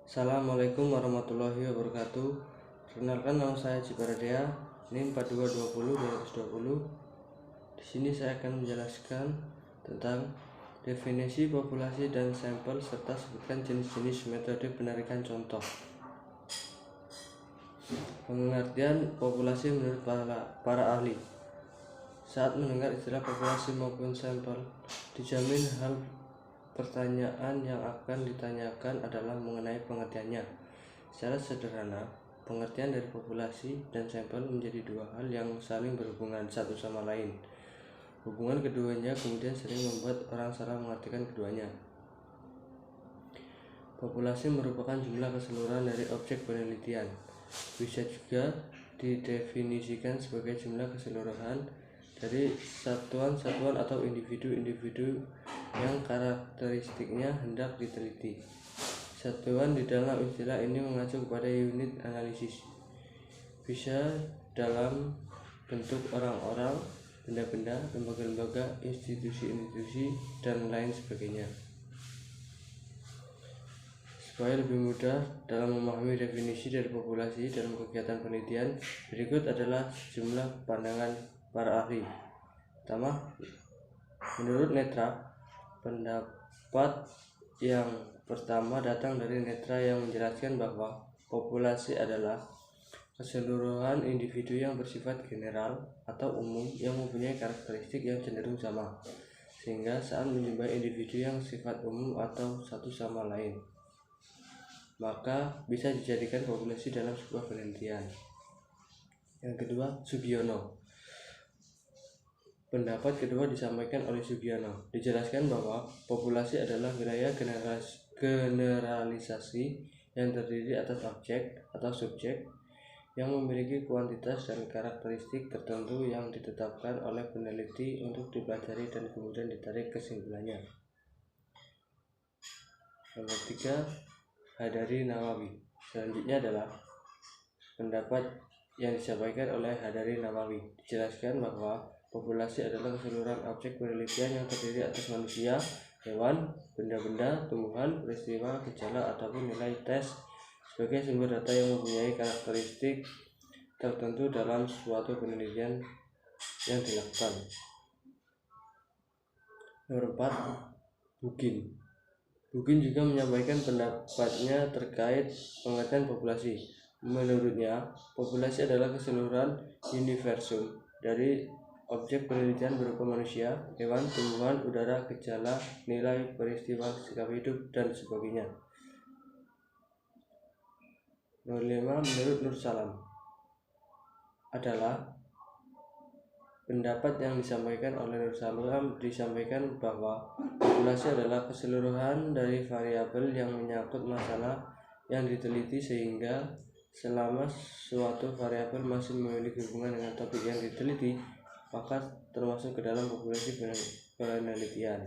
Assalamualaikum warahmatullahi wabarakatuh. Perkenalkan, nama saya Cibaradea, NIM 4220-2020. Di sini saya akan menjelaskan tentang definisi populasi dan sampel serta sebutkan jenis-jenis metode penarikan contoh. Pengertian populasi menurut para ahli. Saat mendengar istilah populasi maupun sampel, dijamin hal pertanyaan yang akan ditanyakan adalah mengenai pengertiannya. Secara sederhana, pengertian dari populasi dan sampel menjadi dua hal yang saling berhubungan satu sama lain. Hubungan keduanya kemudian sering membuat orang salah mengartikan keduanya. Populasi merupakan jumlah keseluruhan dari objek penelitian. Bisa juga didefinisikan sebagai jumlah keseluruhan dari satuan-satuan atau individu-individu yang karakteristiknya hendak diteliti. Satuan di dalam istilah ini mengacu kepada unit analisis. Bisa dalam bentuk orang-orang, benda-benda, lembaga-lembaga, institusi-institusi, dan lain sebagainya. Supaya lebih mudah dalam memahami definisi dari populasi dalam kegiatan penelitian, berikut adalah sejumlah pandangan para ahli. Pertama, menurut Netra, pendapat yang pertama datang dari Netra yang menjelaskan bahwa populasi adalah keseluruhan individu yang bersifat general atau umum yang mempunyai karakteristik yang cenderung sama, sehingga saat menjumpai individu yang sifat umum atau satu sama lain, maka bisa dijadikan populasi dalam sebuah penelitian. Yang kedua, Sugiono. Pendapat kedua disampaikan oleh Sugiono. Dijelaskan bahwa populasi adalah wilayah generalisasi yang terdiri atas objek atau subjek yang memiliki kuantitas dan karakteristik tertentu yang ditetapkan oleh peneliti untuk dipelajari dan kemudian ditarik kesimpulannya. Yang ketiga, Hadari Nawawi. Selanjutnya adalah pendapat yang disampaikan oleh Hadari Nawawi. Dijelaskan bahwa populasi adalah keseluruhan objek penelitian yang terdiri atas manusia, hewan, benda-benda, tumbuhan, peristiwa, gejala, ataupun nilai tes sebagai sumber data yang mempunyai karakteristik tertentu dalam suatu penelitian yang dilakukan. Nomor 4, Bugin. Bugin juga menyampaikan pendapatnya terkait pengertian populasi. Menurutnya, populasi adalah keseluruhan universum dari objek penelitian berupa manusia, hewan, tumbuhan, udara, gejala, nilai, peristiwa, sikap hidup, dan sebagainya. Nomor 5, menurut Nur Salam, adalah pendapat yang disampaikan oleh Nur Salam disampaikan bahwa populasi adalah keseluruhan dari variabel yang menyangkut masalah yang diteliti, sehingga selama suatu variabel masih memiliki hubungan dengan topik yang diteliti, maka termasuk ke dalam populasi penelitian.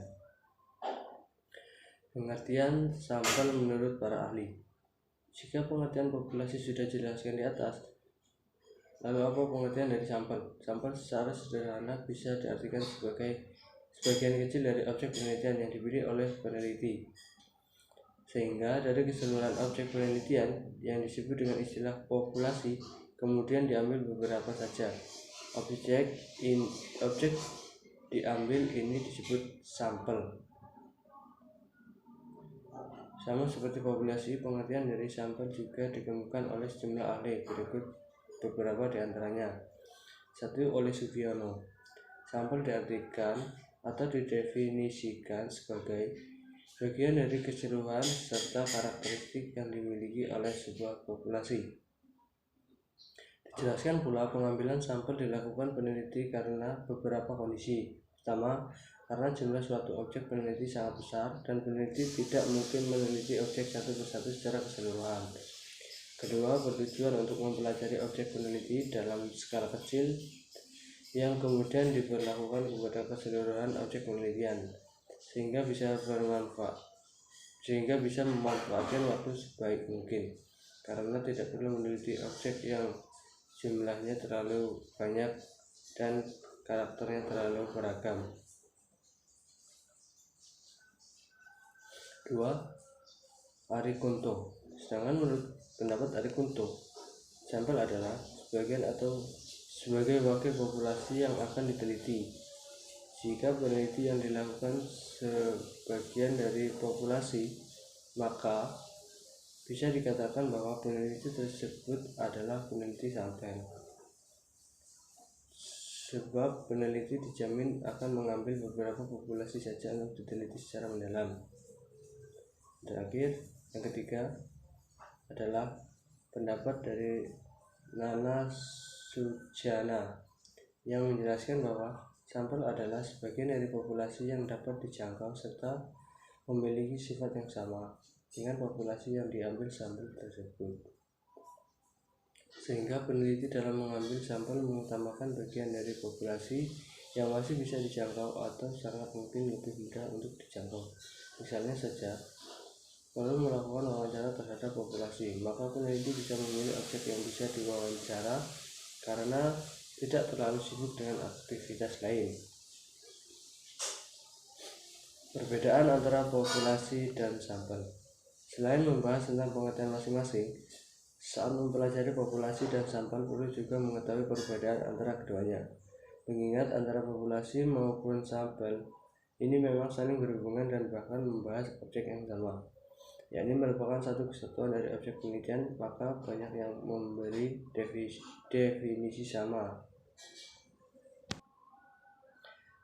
Pengertian sampel menurut para ahli. Jika pengertian populasi sudah dijelaskan di atas, lalu apa pengertian dari sampel? Sampel secara sederhana bisa diartikan sebagai sebagian kecil dari objek penelitian yang dipilih oleh peneliti, sehingga dari keseluruhan objek penelitian yang disebut dengan istilah populasi kemudian diambil beberapa saja objek diambil ini disebut sampel. Sama seperti populasi, pengertian dari sampel juga dikemukakan oleh sejumlah ahli. Berikut beberapa di antaranya. 1. Oleh Sugiono. Sampel diartikan atau didefinisikan sebagai bagian dari keseluruhan serta karakteristik yang dimiliki oleh sebuah populasi. Dijelaskan pula pengambilan sampel dilakukan peneliti karena beberapa kondisi. Pertama, karena jumlah suatu objek peneliti sangat besar dan peneliti tidak mungkin meneliti objek satu persatu secara keseluruhan. Kedua, bertujuan untuk mempelajari objek peneliti dalam skala kecil yang kemudian diberlakukan kepada keseluruhan objek penelitian, sehingga bisa memanfaatkan waktu sebaik mungkin, karena tidak perlu meneliti objek yang jumlahnya terlalu banyak dan karakternya terlalu beragam. 2. Arikunto. Sedangkan menurut pendapat Arikunto, sampel adalah sebagian atau sebagai wakil populasi yang akan diteliti. Jika penelitian dilakukan sebagian dari populasi, maka bisa dikatakan bahwa peneliti tersebut adalah peneliti sampel. Sebab peneliti dijamin akan mengambil beberapa populasi saja untuk diteliti secara mendalam. Terakhir, yang ketiga adalah pendapat dari Nana Sujana yang menjelaskan bahwa sampel adalah sebagian dari populasi yang dapat dijangkau serta memiliki sifat yang sama dengan populasi yang diambil sampel tersebut. Sehingga peneliti dalam mengambil sampel mengutamakan bagian dari populasi yang masih bisa dijangkau atau sangat mungkin lebih mudah untuk dijangkau. Misalnya saja, kalau melakukan wawancara terhadap populasi, maka peneliti bisa memilih objek yang bisa diwawancara karena tidak terlalu sibuk dengan aktivitas lain. Perbedaan antara populasi dan sampel. Selain membahas tentang pengertian masing-masing, saat mempelajari populasi dan sampel perlu juga mengetahui perbedaan antara keduanya. Mengingat antara populasi maupun sampel ini memang saling berhubungan dan bahkan membahas objek yang sama, yakni merupakan satu kesatuan dari objek penelitian, maka banyak yang memberi definisi sama.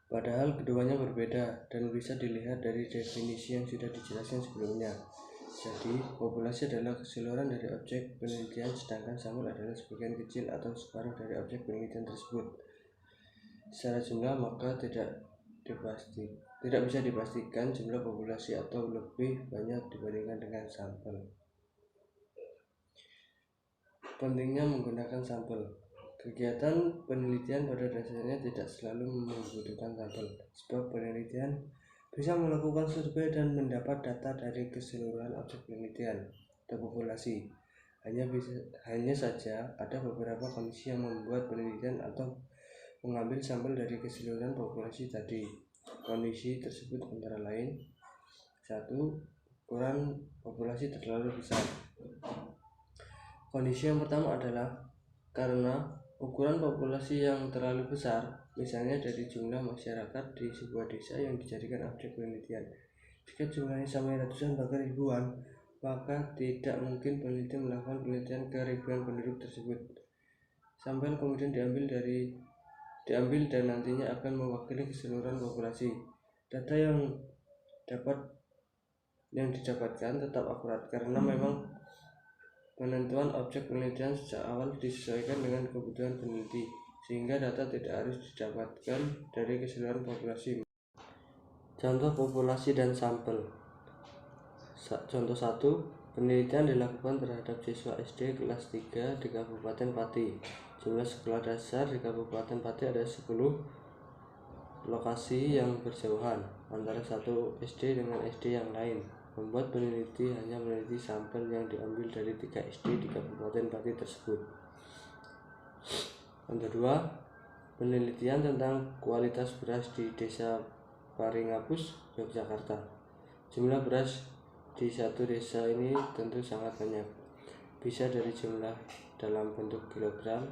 Padahal keduanya berbeda dan bisa dilihat dari definisi yang sudah dijelaskan sebelumnya. Jadi, populasi adalah keseluruhan dari objek penelitian, sedangkan sampel adalah sebagian kecil atau separuh dari objek penelitian tersebut. Secara jumlah, maka tidak bisa dipastikan jumlah populasi atau lebih banyak dibandingkan dengan sampel. Pentingnya menggunakan sampel. Kegiatan penelitian pada dasarnya tidak selalu membutuhkan sampel, sebab penelitian bisa melakukan survei dan mendapat data dari keseluruhan objek penelitian atau populasi. Hanya saja ada beberapa kondisi yang membuat penelitian atau mengambil sampel dari keseluruhan populasi tadi. Kondisi tersebut antara lain: 1. Ukuran populasi terlalu besar. Kondisi yang pertama adalah karena ukuran populasi yang terlalu besar, misalnya dari jumlah masyarakat di sebuah desa yang dijadikan objek penelitian. Jika jumlahnya sampai ratusan bahkan ribuan, maka tidak mungkin peneliti melakukan penelitian ke ribuan penduduk tersebut. Sampel kemudian diambil dan nantinya akan mewakili keseluruhan populasi. Data yang didapatkan tetap akurat karena memang penentuan objek penelitian sejak awal disesuaikan dengan kebutuhan peneliti, sehingga data tidak harus didapatkan dari keseluruhan populasi. Contoh populasi dan sampel. Contoh 1. Penelitian dilakukan terhadap siswa SD kelas 3 di Kabupaten Pati. Jumlah sekolah dasar di Kabupaten Pati ada 10 lokasi yang berjauhan antara satu SD dengan SD yang lain. Membuat peneliti hanya meneliti sampel yang diambil dari 3 SD di Kabupaten Pati tersebut. Contoh 2. Penelitian tentang kualitas beras di Desa Paringapus, Yogyakarta. Jumlah beras di satu desa ini tentu sangat banyak, bisa dari jumlah dalam bentuk kilogram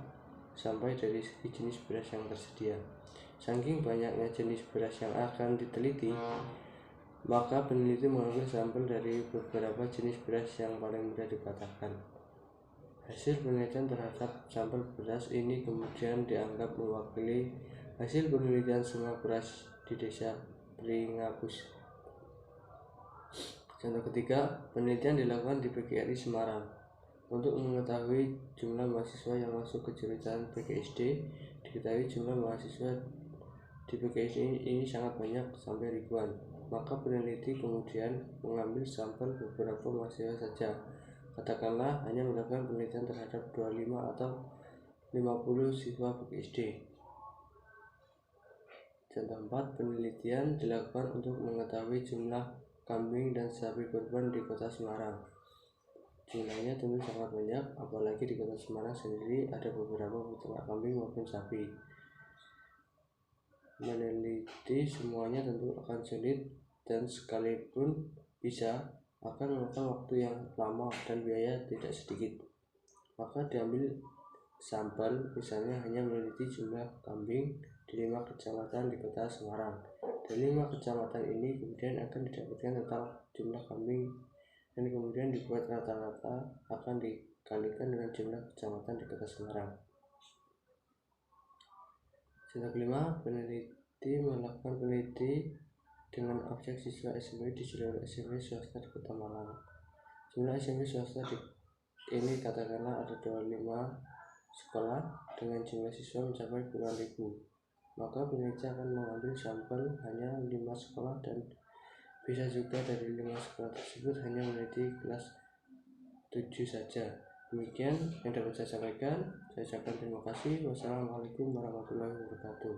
sampai dari segi jenis beras yang tersedia. Saking banyaknya jenis beras yang akan diteliti, maka peneliti mengambil sampel dari beberapa jenis beras yang paling mudah dipatahkan. Hasil penelitian terhadap sampel beras ini kemudian dianggap mewakili hasil penelitian semua beras di Desa Pringapus. Contoh ketiga, penelitian dilakukan di PGRI Semarang. Untuk mengetahui jumlah mahasiswa yang masuk ke jurusan PGSD, diketahui jumlah mahasiswa di PGSD ini sangat banyak, sampai ribuan. Maka peneliti kemudian mengambil sampel beberapa mahasiswa saja, katakanlah hanya melakukan penelitian terhadap 25 atau 50 siswa PGSD. Contoh 4. Penelitian dilakukan untuk mengetahui jumlah kambing dan sapi kurban di kota Semarang. Jumlahnya tentu sangat banyak, apalagi di kota Semarang sendiri ada beberapa peternak kambing maupun sapi. Meneliti semuanya tentu akan sulit, dan sekalipun bisa, akan memakan waktu yang lama dan biaya tidak sedikit. Maka diambil sampel, misalnya hanya meneliti jumlah kambing di 5 kecamatan di kota Semarang. Dari 5 kecamatan ini kemudian akan didapatkan total jumlah kambing dan kemudian dibuat rata-rata akan dikalikan dengan jumlah kecamatan di kota Semarang. Contoh kelima, peneliti melakukan peneliti dengan objek siswa SMP di jalur SMP swasta di Kota Malang. Jumlah SMP swasta ini katakanlah ada 25 sekolah dengan jumlah siswa mencapai puluhan ribu. Maka peneliti akan mengambil sampel hanya 5 sekolah dan bisa juga dari 5 sekolah tersebut hanya meneliti kelas 7 saja. Demikian yang dapat saya sampaikan. Saya ucapkan terima kasih. Wassalamualaikum warahmatullahi wabarakatuh.